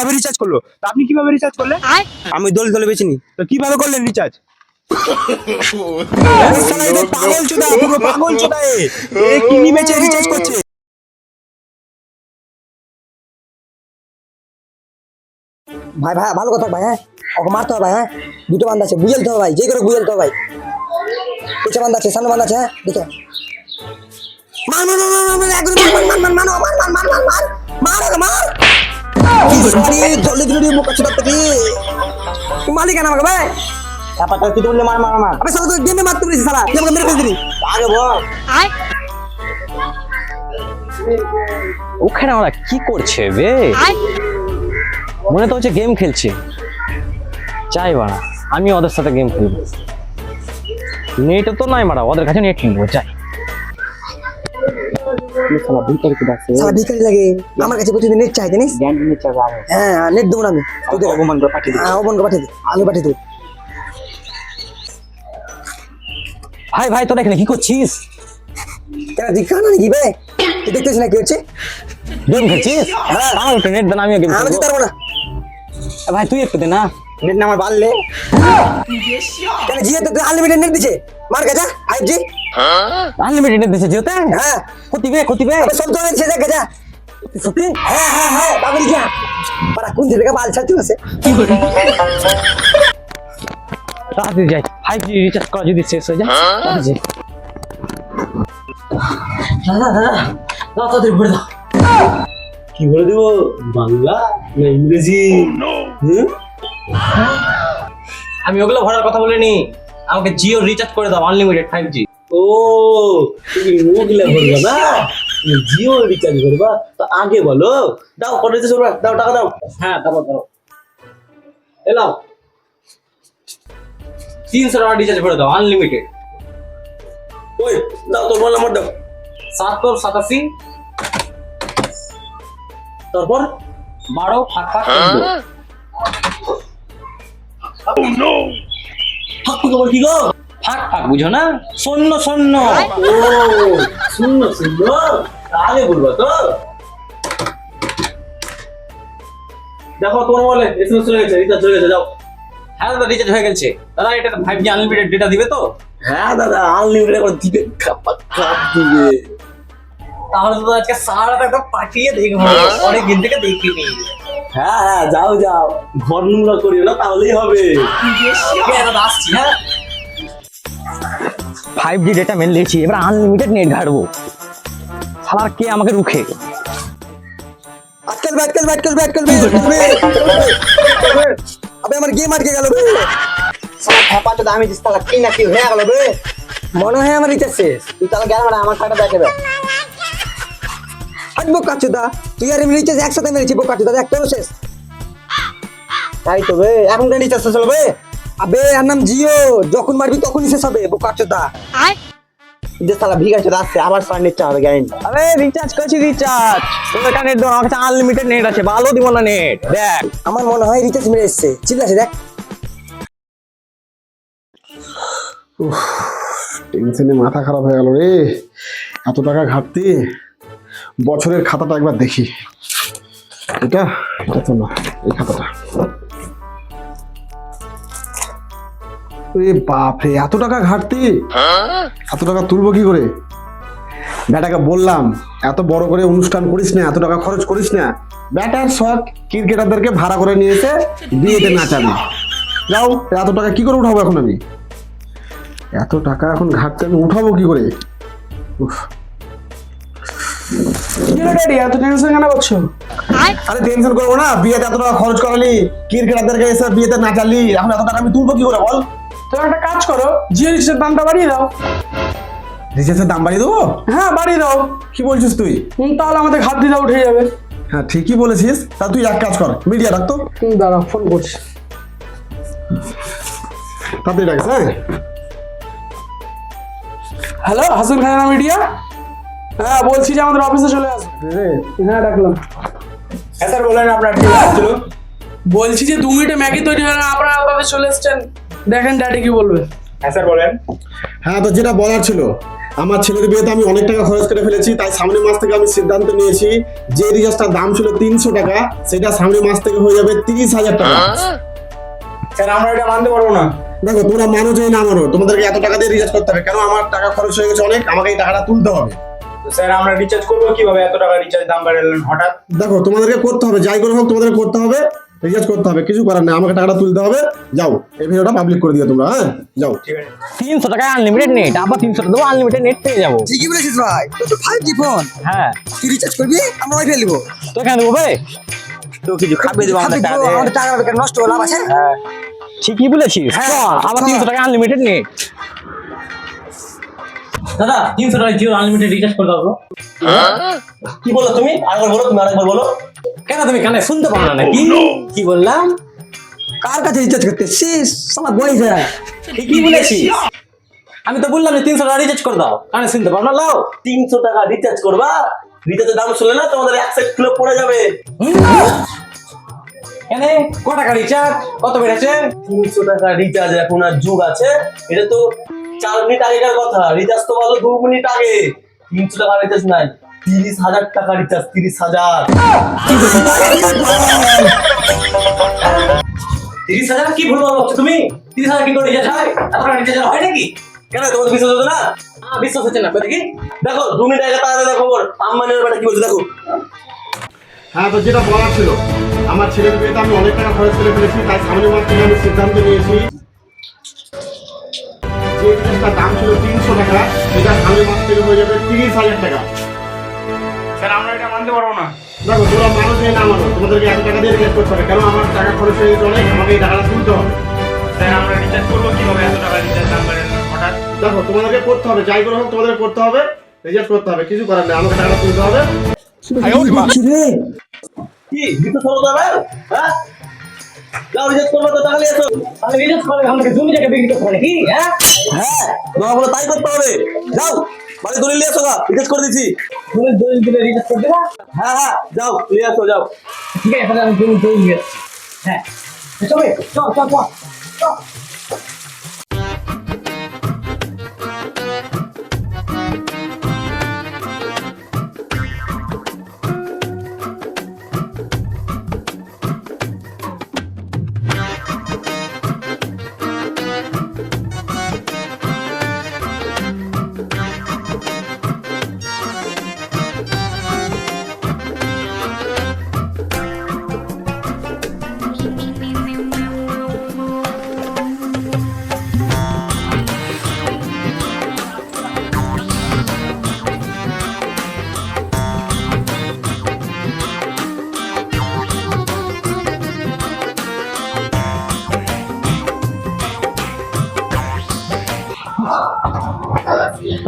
কিভাবে রিচার্জ করলো? তা আপনি কিভাবে রিচার্জ করলেন? আমি দলে দলে বেচিনি। তো কিভাবে করলেন রিচার্জ? পাগল চোদা, পুরো পাগল চোদা এ কিনি বেচে রিচার্জ করছে। ভাই ভাই ভালো কথা ভাই, হ্যাঁ ওকে মারতে হবে ভাই, হ্যাঁ দুটো বান্ধা আছে, বুঝলতে হবে ভাই, যে করে বুঝলতে হবে ভাই। পেছনে বান্ধা আছে, সামনে বান্ধা আছে, হ্যাঁ দেখে মার মার মার মার মার একদম মার মার মার মার মার মার মার মার মার মার মার মার সরি জলদি জলদি মুখ ছোট থেকে মালিক কেন আমাকে ভাই চাপাটা তুই বললে মার মার মার আবে সালা তো গেমে মারতে বলেছিস সালা, তুই আমাকে মেরে ফেলছিস আগে বল। ওখানে ওরা কি করছে বে? মনে তো হচ্ছে গেম খেলছে। চাই বাড়া, আমি ওদের সাথে গেম খেলবো। নেট তো নাই মারা, ওদের কাছে নেট কিনবো। চাই সালা ভিতরে কি ডাকছে? সালা ভিখারি লাগে, আমার কাছে প্রতিদিন নেট চাই জানিস? জ্ঞান নিয়ে চাই আগে। হ্যাঁ নেট দেবো না আমি, তোদের অপমান করে পাঠিয়ে দিই। হ্যাঁ অবন করে পাঠিয়ে দে, আমি পাঠিয়ে দেবো। ভাই ভাই, তোরা এখানে কি করছিস? কেন দীক্ষা না নাকি ভাই? তুই দেখতেছিস না কি হচ্ছে? গেম খেলছিস? হ্যাঁ আমার একটু নেট দেন, আমিও গেম আমি খেলবো। দিতে পারবো না। ভাই তুই একটু দে না। নেট না আমার বাড়লে কেন জিও তো আনলিমিটেড নেট দিছে, মার গেছা 5G। আনলিমিটেড নেট দিছে জিওতে? হ্যাঁ ক্ষতি বে। আবে সব তো দিছে দেখ গেছা। সত্যি? হ্যাঁ হ্যাঁ হ্যাঁ বাবুল কি পারা কোন দিকে বাল ছাড়তে আছে? তাড়াতাড়ি যাই, 5G রিচার্জ করা যদি শেষ হয়ে যায় তাড়াতাড়ি যাই। তাড়াতাড়ি ভরে দাও। কি বলে দেবো, বাংলা না ইংরেজি? আমি ওগুলো ভরার কথা বলিনি, আমাকে জিও রিচার্জ করে দাও আনলিমিটেড 5G। ও তুমি ওগুলা করবা না, জিও রিচার্জ করবা? তো আগে বলো, দাও কত রিচার্জ করবা, দাও টাকা দাও। হ্যাঁ দাও এলাও 300 টাকা রিচার্জ করে দাও আনলিমিটেড। ওই দাও তোর মোবাইল নাম্বার দাও। 787 তারপর 12 ফাঁক হাক্কু তোমার কি গো? ফাঁক বুঝো না? শূন্য শূন্য। ও শূন্য শূন্য, আগে বলবা তো। দেখো তোমার মোবাইলে এসএমএস চলে গেছে, রিচার্জ চলে গেছে, যাও। হ্যাঁ দাদা রিচার্জ হয়ে গেছে। দাদা এটা 5G আনলিমিটেড ডেটা দিবে তো? হ্যাঁ দাদা আনলিমিটেড করে দিবে, খাপা খাপ দিবে। তাহলে তো আজকে সারা রাত একদম পাঠিয়ে দেখবো, অনেক দিন থেকে দেখিনি। হ্যাঁ হ্যাঁ যাও যাও, ঘর নোংরা করিও না, তাহলেই হবে। ঠিক আছে দাদা আসছি। হ্যাঁ 5G ডেটা মেন লিখছি, এবার আনলিমিটেড নেট ঘাটবো। সালার কে আমাকে রুখে? আজকাল আবে আমার গেম আটকে গেল বে, সালা থাপা তো দামি দিস, তাহলে কি না কি হয়ে গেল বে? মনে হয় আমার রিচার্জ শেষ। তুই তাহলে গেল না আমার কাটা দেখে দাও। হাঁটবো কাচুদা, তুই আর আমি রিচার্জ একসাথে মেরেছি বোকাচুদা, একটাও শেষ। তাই তো বে, এখন কেন রিচার্জ শেষ হলো বে? আবে আর নাম জিও, যখন মারবি তখনই শেষ হবে বোকাচুদা। যে সালা ভিখারি চলে আসছে, আবার সার নিতে হবে গ্যারেন্টি। আরে রিচার্জ করছি রিচার্জ, তোদের কাছে নেট দাও, আমার কাছে আনলিমিটেড নেট আছে, ভালো দিব না নেট। দেখ আমার মনে হয় রিচার্জ মেরে এসছে, চিল্লাছে দেখ। টেনশনে মাথা খারাপ হয়ে গেল রে, এত টাকা ঘাটতি। বছরের খাতাটা একবার দেখি, এটা এটা তো না, এই খাতাটা। বাপ রে, এত টাকা ঘাটতি, এত টাকা তুলবো কি করে? ব্যাটাকে বললাম এত বড় করে অনুষ্ঠান করিস না, এত টাকা খরচ করিস না। ব্যাটার শখ ক্রিকেটারদেরকে ভাড়া করে নিয়ে এসে বিয়েতে নাচাবে। যাও, এত টাকা কি করে উঠাবো এখন আমি? এত টাকা এখন ঘাটতে আমি উঠাবো কি করে? উফ। এত টেনশন কেন করছো? আরে টেনশন করবো না, বিয়েতে এত টাকা খরচ করালি, ক্রিকেটারদেরকে এসে বিয়েতে নাচালি, এখন এত টাকা আমি তুলবো কি করে বল? তুমি একটা কাজ করো, জিও রিচার্জের দামটা বাড়িয়ে দাও। রিচার্জের দাম বাড়িয়ে দেবো? হ্যাঁ বাড়িয়ে দাও। কি বলছিস তুই? তাহলে আমাদের ঘাট দিদা উঠে যাবে। হ্যাঁ ঠিকই বলেছিস, তা তুই এক কাজ কর, মিডিয়া রাখতো। দাঁড়াও ফোন করছি। তাড়াতাড়ি রাখিস। হ্যাঁ হ্যালো হাসান খানা মিডিয়া, হ্যাঁ বলছি যে আমাদের অফিসে চলে আসবে। হ্যাঁ ডাকলাম। হ্যাঁ স্যার বলেন, আপনার কি ছিল? বলছি যে 2 মিনিটে ম্যাগি তৈরি হয় না, আপনারা অফিসে চলে এসছেন, দেখেন ড্যাডি কি বলবে। হ্যাঁ স্যার বলেন। হ্যাঁ, তো যেটা বলার ছিল, আমার ছেলের বিয়েতে আমি অনেক টাকা খরচ করে ফেলেছি, তাই সামনের মাস থেকে আমি সিদ্ধান্ত নিয়েছি যে রিচার্জটার দাম ছিল 300 টাকা সেটা সামনের মাস থেকে হয়ে যাবে 30,000 টাকা। স্যার আমরা এটা মানতে পারবো না। দেখো তোমরা মানো চাই না মানো, তোমাদেরকে এত টাকা দিয়ে রিচার্জ করতে হবে কেন? আমার টাকা খরচ হয়ে গেছে অনেক, আমাকে এই টাকাটা তুলতে হবে। তো স্যার আমরা রিচার্জ করবো কিভাবে? এত টাকা রিচার্জ দাম বাড়ালেন হঠাৎ। দেখো তোমাদেরকে করতে হবে, যাই করে হোক তোমাদের করতে হবে, রিচার্জ করতে হবে, কিছু করার নেই, আমাকে টাকাটা তুলতে হবে। যাও এই ভিডিওটা পাবলিক করে দিও তোমরা, হ্যাঁ যাও। ঠিক আছে 300 টাকায় আনলিমিটেড নেট, আবার 300 টাকা দেবো আনলিমিটেড নেট পেয়ে যাবো। ঠিকই বলেছিস ভাই, তোর তো 5G ফোন, হ্যাঁ তুই রিচার্জ করবি আমরা ওয়াইফাই নিবো। তো কেন দেবো বে? তো কিছু খাবে দেবো আমাদের টাকা দিয়ে। আমাদের টাকা বেকার নষ্ট হলো লাভ আছে। ঠিকই বলেছিস, চল, আবার 300 টাকা আনলিমিটেড নেট। দাদা 300 টাকা জিও আনলিমিটেড রিচার্জ করে দাও। কি বলো তুমি? আরেকবার বলো, তুমি আরেকবার বলো। কেন তুমি কানে শুনতে পাও না নাকি? কি বললাম? কার কাছে রিচার্জ করতে শেষ সালা বই যায়। ঠিকই বলেছিস, আমি তো বললাম যে 300 টাকা রিচার্জ করে দাও, কানে শুনতে পাও না? লাও 300 টাকা রিচার্জ করবা? রিচার্জের দাম শুনলে না তোমাদের এক সেট খুলে পড়ে যাবে। কেন ক টাকা রিচার্জ কত বেড়েছে? 300 টাকা রিচার্জ এখন আর যুগ আছে? এটা তো 4 মিনিট আগেকার কথা, রিচার্জ তো ভালো 2 মিনিট আগে। 300 টাকা রিচার্জ নাই, 30,000 টাকা রিচার্জ, 30,000। 30,000 কি ভুল বলছো তুমি? 30,000 কি করে রিচার্জ হয়? এত টাকা রিচার্জ হয় নাকি? কেন তোমাদের বিশ্বাস হতো না? বিশ্বাস হচ্ছে না, কই দেখি। দেখো 2 মিনিট আগে তাড়াতাড়ি খবর আম্মানের বেটা কি বলছে দেখো। হ্যাঁ তো যেটা বলার ছিল, আমার ছেলের বিয়েতে আমি অনেক টাকা খরচ করে ফেলেছি, তাই সামনের মাস থেকে আমি সিদ্ধান্ত নিয়েছি যে রিচার্জটার দাম ছিল 300 টাকা সেটা সামনের মাস থেকে হয়ে যাবে 30,000 টাকা। স্যার আমরা এটা মানতে পারবো না। দেখো তোমরা মানো চাই না মানো, তোমাদেরকে এত টাকা দিয়ে রিচার্জ করতে হবে কেন? আমার টাকা খরচ হয়ে গেছে অনেক, আমাকে এই টাকাটা তুলতে হবে। স্যার আমরা রিচার্জ করবো কিভাবে? এত টাকা রিচার্জ দাম বাড়ালেন হঠাৎ। দেখো তোমাদেরকে করতে হবে, যাই করে হোক তোমাদের করতে হবে, রিচার্জ করতে হবে, কিছু করার নেই, আমাকে টাকাটা তুলতে হবে। কি রে কি দিতে সরো যাবে? হ্যাঁ যাও রিচার্জ করবে তো টাকা নিয়ে এসো। তাহলে রিচার্জ করে আমাকে জমি জায়গা বিক্রি করতে হবে নাকি? হ্যাঁ হ্যাঁ তোমার বলে তাই করতে হবে। যাও বাড়ি দলিল নিয়ে এসো গা, রিচার্জ করে দিচ্ছি। তুমি দলিল দিলে রিচার্জ করে দেবা? হ্যাঁ হ্যাঁ যাও নিয়ে এসো যাও। ঠিক আছে, তাহলে আমি জমি দলিল দিয়ে আসছি। হ্যাঁ চল চল চল চল।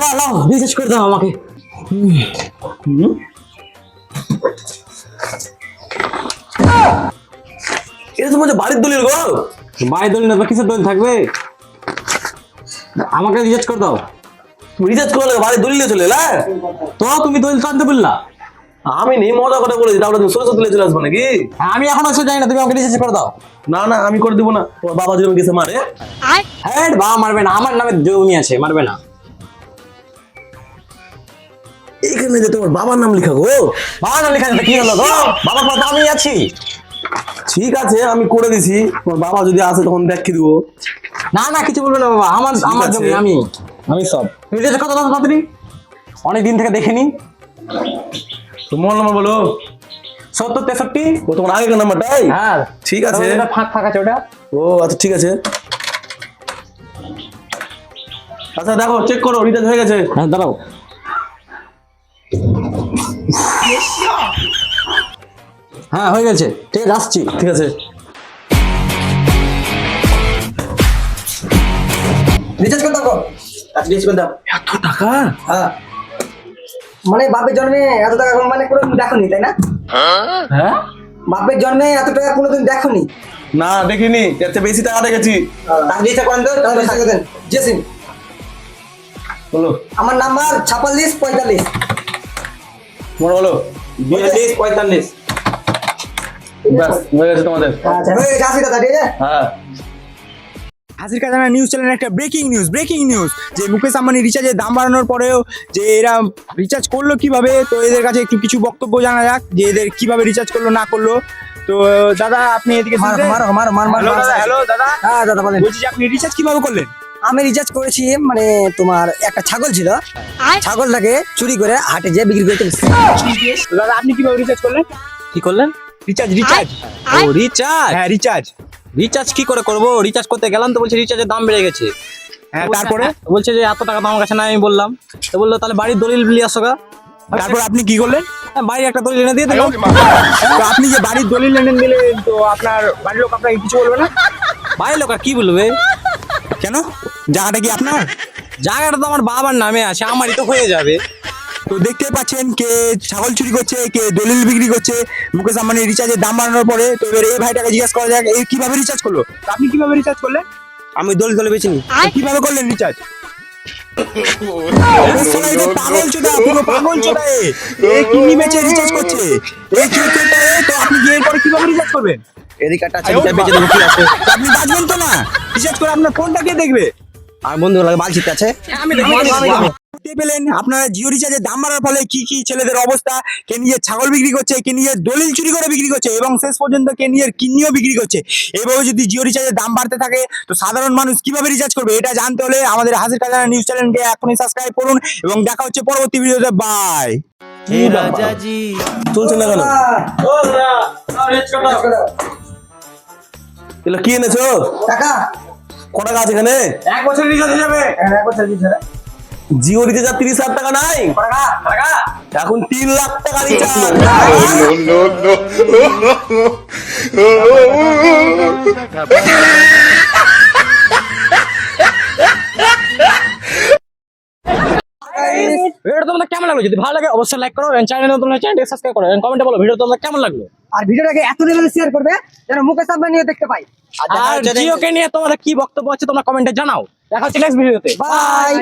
লাও লাও রিচার্জ করে দাও আমাকে। এটা তোমার বাড়ির দলিল গো? বাড়ি দলিল না তো কিসের দলিল থাকবে? আমাকে রিচার্জ করে দাও। তুমি রিচার্জ করলে বাড়ির দলিল নিয়ে চলে এলে? তো তুমি দলিল তো আনতে বললা। আমি নেই মজা করে বলেছি, তাহলে তুমি সরস্বতী তুলে চলে আসবো নাকি? আমি এখন এসে যাই না, তুমি আমাকে রিচার্জ করে দাও। না না আমি করে দিব না, তোমার বাবা যেরকম গেছে মারে। হ্যাঁ বাবা মারবে না, আমার নামে জমি আছে, মারবে না। এইখানে যে তোমার বাবার নাম লেখা গো। বাবা নাম লেখা আছে, কি হলো গো? বাবার পর আমি আছি। ঠিক আছে আমি করে দিছি, তোমার বাবা যদি আসে তখন দেখি দিব। না না কিছু বলবে না বাবা, আমার আমার আছে। জমি, আমি সব। তুমি রিচার্জ কত দাও তাড়াতাড়ি, অনেক দিন থেকে দেখেনি। তো মোবাইল নাম্বার বলো। 70 63। ও তোমার আগেকার নাম্বারটাই? হ্যাঁ ঠিক আছে। ওটা ফাঁক ফাঁক আছে ওটা। ও আচ্ছা ঠিক আছে। আচ্ছা দেখো চেক করো রিচার্জ হয়ে গেছে। হ্যাঁ দাঁড়াও। হ্যাঁ হয়ে গেছে, ঠিক আছে আসছি। ঠিক আছে রিচার্জ করতে হবে। আচ্ছা রিচার্জ করে দাও। এত টাকা? হ্যাঁ মানে বাপের জন্মে এত টাকা মানে কোনোদিন দেখোনি তাই না? হ্যাঁ বাপের জন্মে এত টাকা কোনোদিন দেখোনি? না দেখিনি, এর চেয়ে বেশি টাকা দেখেছি। টাকা রিচার্জ করেন তো, টাকা রিচার্জ দেন। জেসিম বলো আমার নাম্বার 46 45। তোমার বলো। 42 45। ব্যাস হয়ে গেছে তোমাদের। আচ্ছা হয়ে গেছে, আসি দাদা ঠিক আছে। হ্যাঁ হাসির খাজানা নিউজ চ্যানেলে একটা ব্রেকিং নিউজ যে মুকেশ আম্বানি রিচার্জের দাম বাড়ানোর পরেও যে এরা রিচার্জ করলো কিভাবে, তো এদের কাছে একটু কিছু বক্তব্য জানা যাক যে এদের কিভাবে রিচার্জ করলো না করলো। তো দাদা আপনি এদিকে মার শুনতে- মার মার মার মার হ্যালো দাদা, হ্যালো দাদা, হ্যাঁ দাদা বলেন। বলছি যে আপনি রিচার্জ কিভাবে করলেন? আমি রিচার্জ করেছি মানে তোমার একটা ছাগল ছিল, ছাগলটাকে চুরি করে হাটে যেয়ে বিক্রি করতে গেছি। তো দাদা আপনি কিভাবে রিচার্জ করলেন? কি করলেন? রিচার্জ ও রিচার্জ। হ্যাঁ রিচার্জ। রিচার্জ কি করে করবো? রিচার্জ করতে গেলাম তো বলছে রিচার্জের দাম বেড়ে গেছে। হ্যাঁ তারপরে বলছে যে এত টাকা তো আমার কাছে নাই। আমি বললাম, তো বললো তাহলে বাড়ির দলিল নিয়ে আসো গা। তারপর আপনি কি করলেন? হ্যাঁ, বাড়ির একটা দলিল এনে দিয়ে দিলাম। তো আপনি যে বাড়ির দলিল এনে দিলেন, তো আপনার বাড়ির লোক আপনাকে কিছু বলবে না? বাড়ির লোক আর কি বলবে? কেন? জায়গাটা কি আপনার? জায়গাটা তো আমার বাবার নামে আছে, আমারই তো হয়ে যাবে। তো দেখতে পাচ্ছেন কে ছাগল চুরি করছে, কে দলিল বিক্রি করছে মুকেশ আম্বানি রিচার্জের দাম বাড়ানোর পরে। তো এবার এই ভাইটাকে জিজ্ঞাসা করা যাক এই কিভাবে রিচার্জ করলো। তো আপনি কিভাবে রিচার্জ করলেন? আমি দলিল বেচিনি। তো কিভাবে করলেন রিচার্জ? পাগল চোদা, পুরো পাগল চোদা এ কিনি বেচে রিচার্জ করছে। এই চোরটা তো আপনি গিয়ে এরপরে কিভাবে রিচার্জ করবেন? এদিকে একটা আছে, এদিকে বেচে দেবো, কি আছে? তো আপনি বাঁচবেন তো না? রিচার্জ করে আপনার ফোনটা কে দেখবে? আর বন্ধু লাগে বালছিতে আছে। দেখতে পেলেন আপনারা জিও রিচার্জের দাম বাড়ার ফলে কি কি ছেলেদের অবস্থা, কে নিজের ছাগল বিক্রি করছে, কে নিজের দলিল চুরি করে বিক্রি করছে এবং শেষ পর্যন্ত কে নিজের কিডনিও বিক্রি করছে। এইভাবে যদি জিও রিচার্জের দাম বাড়তে থাকে তো সাধারণ মানুষ কিভাবে রিচার্জ করবে, এটা জানতে হলে আমাদের হাসির খাজানা নিউজ চ্যানেলকে এখনই সাবস্ক্রাইব করুন এবং দেখা হচ্ছে পরবর্তী ভিডিওতে। বাই। চলছে না কেন? এগুলো কি এনেছো? টাকা ক টাকা আছে এখানে? 1 বছর রিচার্জ হয়ে যাবে। জিও রিচার্জ 30,000 টাকা নাই এখন 3 লাখ টাকা রিচার্জ। ভিডিওটা তোমাদের কেমন লাগলো? যদি ভালো লাগে অবশ্যই লাইক করো, চ্যানেলে নতুন হলে চ্যানেলটি সাবস্ক্রাইব করো, কমেন্টে বলো ভিডিও তোমাদের কেমন লাগলো। আর ভিডিওটাকে এত লেভেলে শেয়ার করবে যেন মুকেশ আম্বানিও দেখতে পাই। আর জিওকে নিয়ে তোমাদের কি বক্তব্য আছে তোমরা কমেন্টে জানাও। দেখা হচ্ছে নেক্সট ভিডিওতে। বাই।